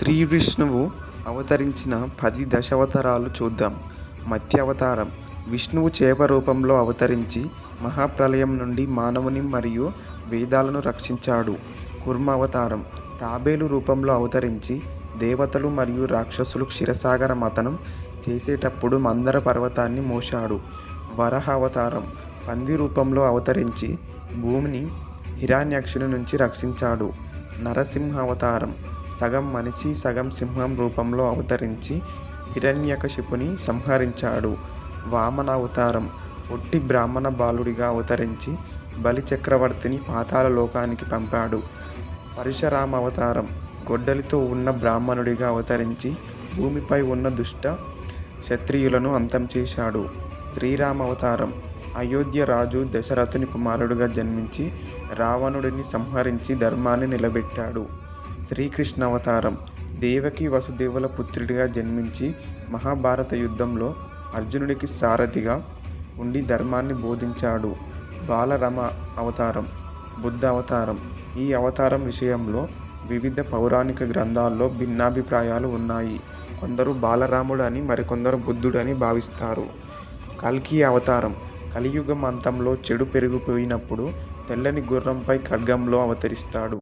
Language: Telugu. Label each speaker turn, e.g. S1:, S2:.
S1: శ్రీ విష్ణువు అవతరించిన 10 దశావతారాలు చూద్దాం. మత్స్య అవతారం. విష్ణువు చేప రూపంలో అవతరించి మహాప్రళయం నుండి మానవుని మరియు వేదాలను రక్షించాడు. కూర్మ అవతారం. తాబేలు రూపంలో అవతరించి దేవతలు మరియు రాక్షసులు క్షీరసాగర మథనం చేసేటప్పుడు మందర పర్వతాన్ని మోశాడు. వరాహ అవతారం. పంది రూపంలో అవతరించి భూమిని హిరణ్యాక్షుని నుంచి రక్షించాడు. నరసింహ అవతారం. సగం మనిషి సగం సింహం రూపంలో అవతరించి హిరణ్యకశిపుని సంహరించాడు. వామన అవతారం. ఒట్టి బ్రాహ్మణ బాలుడిగా అవతరించి బలి చక్రవర్తిని పాతాళ లోకానికి పంపాడు. పరశురామ అవతారం. గొడ్డలితో ఉన్న బ్రాహ్మణుడిగా అవతరించి భూమిపై ఉన్న దుష్ట క్షత్రియులను అంతం చేశాడు. శ్రీరామ అవతారం. అయోధ్య రాజు దశరథుని కుమారుడిగా జన్మించి రావణుడిని సంహరించి ధర్మాన్ని నిలబెట్టాడు. శ్రీకృష్ణ అవతారం. దేవకి వసుదేవుల పుత్రుడిగా జన్మించి మహాభారత యుద్ధంలో అర్జునుడికి సారథిగా ఉండి ధర్మాన్ని బోధించాడు. బాలరామ అవతారం. బుద్ధ అవతారం. ఈ అవతారం విషయంలో వివిధ పౌరాణిక గ్రంథాల్లో భిన్నాభిప్రాయాలు ఉన్నాయి. కొందరు బాలరాముడు అని మరికొందరు బుద్ధుడని భావిస్తారు. కల్కి అవతారం. కలియుగం అంతంలో చెడు పెరిగిపోయినప్పుడు తెల్లని గుర్రంపై ఖడ్గంలో అవతరిస్తాడు.